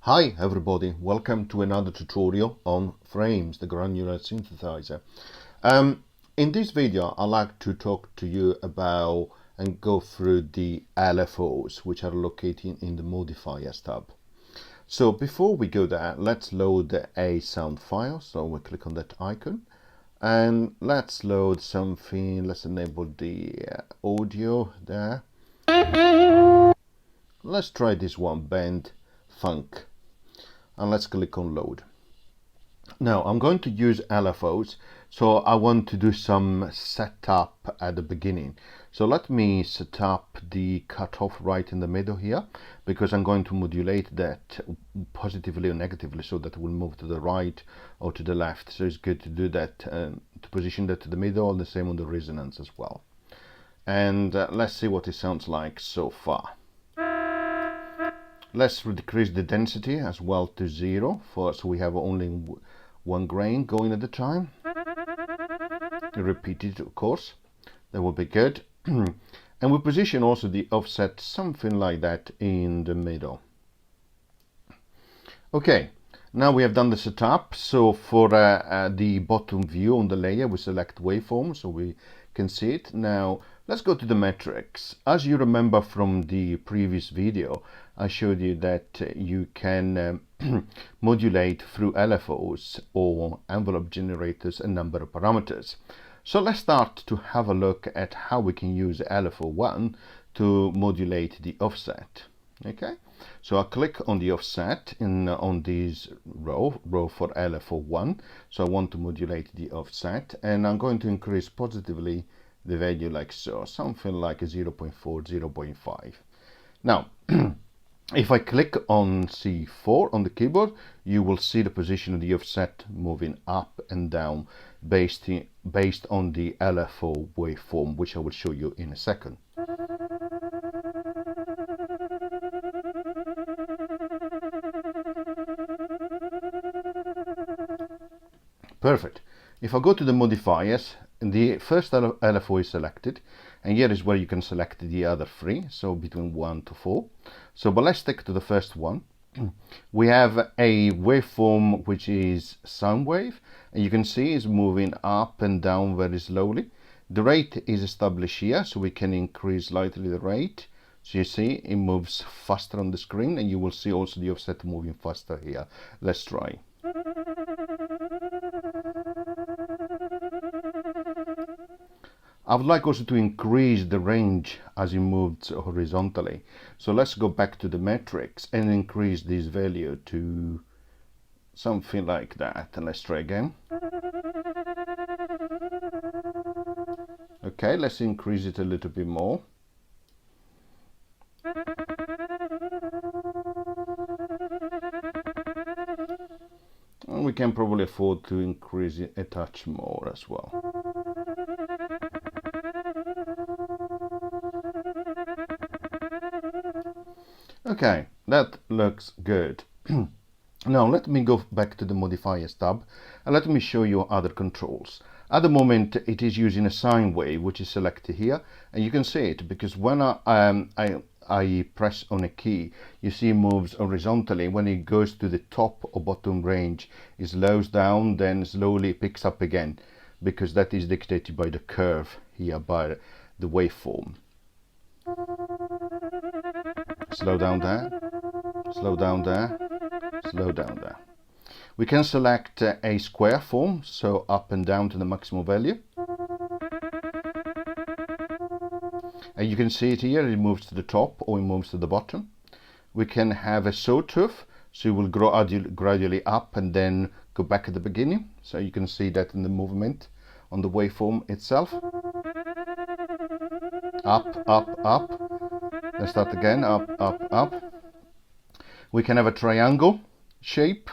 Hi everybody, welcome to another tutorial on frames, the granular synthesizer. In this video I'd like to talk to you about and go through the LFOs, which are located in the modifiers tab. So before we go there, let's load a sound file. So we click on that icon and let's load something. Let's enable the audio there. Let's try this one, band funk, and let's click on load. Now I'm going to use LFOs, so I want to do some setup at the beginning. So let me set up the cutoff right in the middle here, because I'm going to modulate that positively or negatively, so that it will move to the right or to the left. So it's good to do that, to position that to the middle, and the same on the resonance as well. And let's see what it sounds like so far. Let's decrease the density as well to 0, so we have only one grain going at a time. Repeat it, of course, that will be good. And we position also the offset something like that in the middle. Okay, now we have done the setup. So for the bottom view on the layer, we select waveform so we can see it. Now let's go to the metrics. As you remember from the previous video, I showed you that you can modulate through LFOs or envelope generators a number of parameters. So let's start to have a look at how we can use LFO1 to modulate the offset. Okay, so I click on the offset on this row for LFO1. So I want to modulate the offset, and I'm going to increase positively the value like so, something like a 0.4, 0.5. Now if I click on C4 on the keyboard, you will see the position of the offset moving up and down based on the LFO waveform, which I will show you in a second. Perfect. If I go to the modifiers, the first LFO is selected, and here is where you can select the other three, so between 1 to 4. So, but let's stick to the first one. We have a waveform which is Sine Wave, and you can see it's moving up and down very slowly. The rate is established here, so we can increase slightly the rate. So you see it moves faster on the screen, and you will see also the offset moving faster here. Let's try. I would like also to increase the range as it moves horizontally. So let's go back to the metrics and increase this value to something like that. And let's try again. Okay, let's increase it a little bit more. And we can probably afford to increase it a touch more as well. Okay, that looks good. Now let me go back to the modifiers tab and let me show you other controls. At the moment it is using a sine wave, which is selected here, and you can see it because when I press on a key, you see it moves horizontally. When it goes to the top or bottom range, it slows down, then slowly picks up again, because that is dictated by the curve here, by the waveform. Slow down there, slow down there, slow down there. We can select a square form, so up and down to the maximum value. And you can see it here, it moves to the top or it moves to the bottom. We can have a sawtooth, so it will grow gradually up and then go back at the beginning. So you can see that in the movement on the waveform itself. Up, up, up. Let's start again, up, up, up. We can have a triangle shape,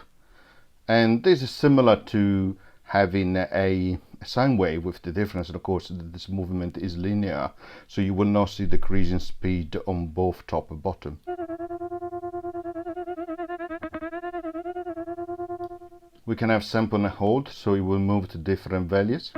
and this is similar to having a sine wave, with the difference, of course, that this movement is linear, so you will not see decreasing speed on both top and bottom. We can have sample and hold, so it will move to different values.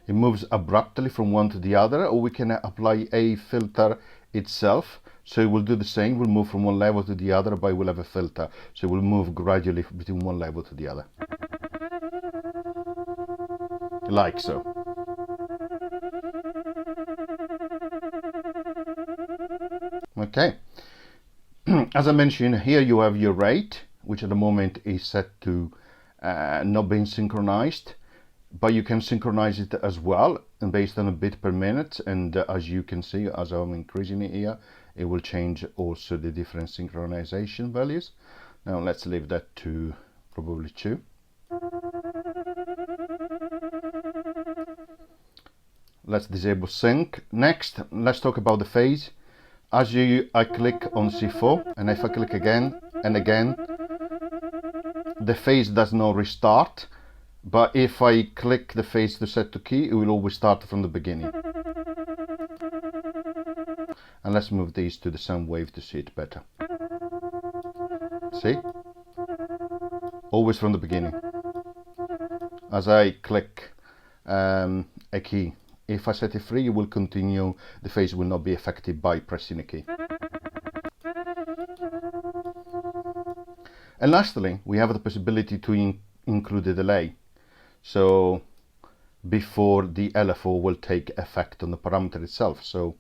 it moves abruptly from one to the other, or we can apply a filter itself. So it will do the same, we'll move from one level to the other, but we'll have a filter. So we'll move gradually between one level to the other. Like so. Okay. As I mentioned, here you have your rate, which at the moment is set to not being synchronized, but you can synchronize it as well, and based on a bit per minute. And as you can see, as I'm increasing it here, it will change also the different synchronization values. Now let's leave that to probably 2. Let's disable sync. Next, let's talk about the phase. As I click on C4, and if I click again and again, the phase does not restart. But if I click the phase to set to key, it will always start from the beginning. And let's move these to the Sine Wave to see it better. See? Always from the beginning. As I click a key, if I set it free, it will continue. The phase will not be affected by pressing a key. And lastly, we have the possibility to include a delay. So before the LFO will take effect on the parameter itself. So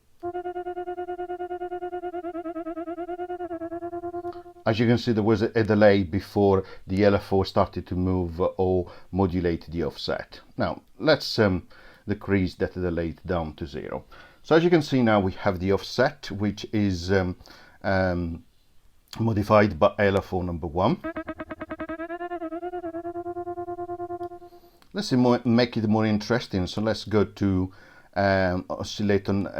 as you can see, there was a delay before the LFO started to move or modulate the offset. Now let's decrease that delay down to 0. So as you can see, now we have the offset, which is modified by LFO number 1. Let's make it more interesting. So let's go to LFO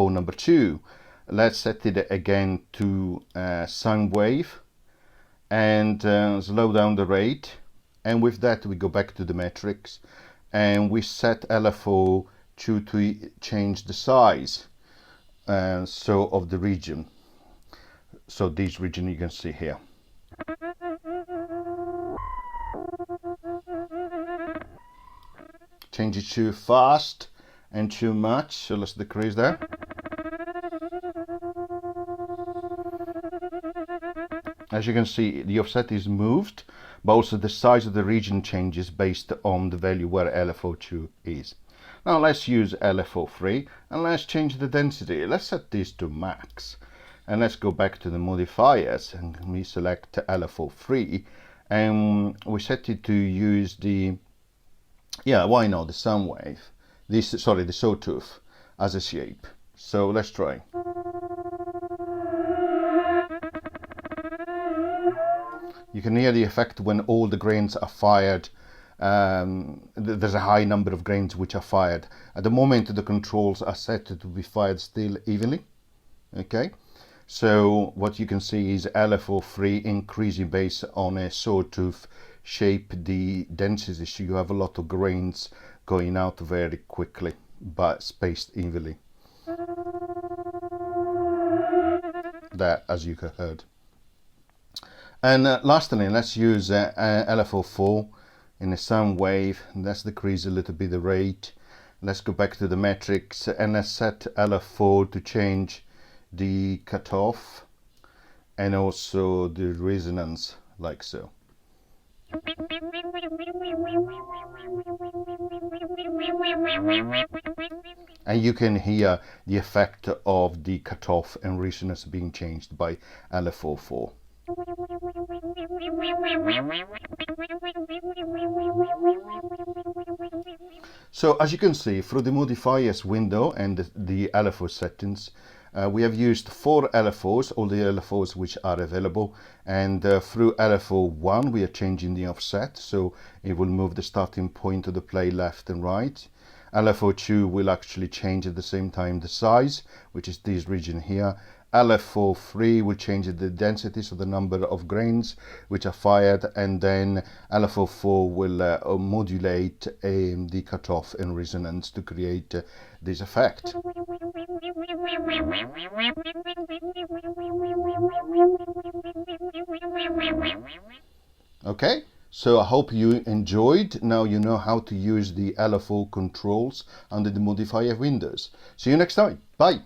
number 2. Let's set it again to Sine Wave and slow down the rate. And with that, we go back to the metrics and we set LFO to change the size of the region. So this region you can see here. Change it too fast and too much, so let's decrease that. As you can see, the offset is moved, but also the size of the region changes based on the value where LFO2 is. Now let's use LFO3 and let's change the density. Let's set this to max. And let's go back to the modifiers and we select LFO3 and we set it to use the the Sine Wave, the sawtooth as a shape. So let's try. You can hear the effect when all the grains are fired. There's a high number of grains which are fired. At the moment, the controls are set to be fired still evenly. Okay, so what you can see is LFO3 increasing based on a sawtooth shape the density, so you have a lot of grains going out very quickly but spaced evenly. That, as you heard. And lastly, let's use LFO4 in a Sine Wave. Let's decrease a little bit the rate. Let's go back to the metrics and let's set LF4 to change the cutoff and also the resonance, like so. And you can hear the effect of the cutoff and resonance being changed by LFO4. So as you can see, through the modifiers window and the LFO settings, we have used 4 LFOs, all the LFOs which are available, and through LFO1 we are changing the offset, so it will move the starting point of the play left and right. LFO2 will actually change at the same time the size, which is this region here. LFO3 will change the density, so the number of grains which are fired, and then LFO4 will modulate the cutoff and resonance to create this effect. Okay, So I hope you enjoyed. Now you know how to use the LFO controls under the modifier windows. See you next time. Bye.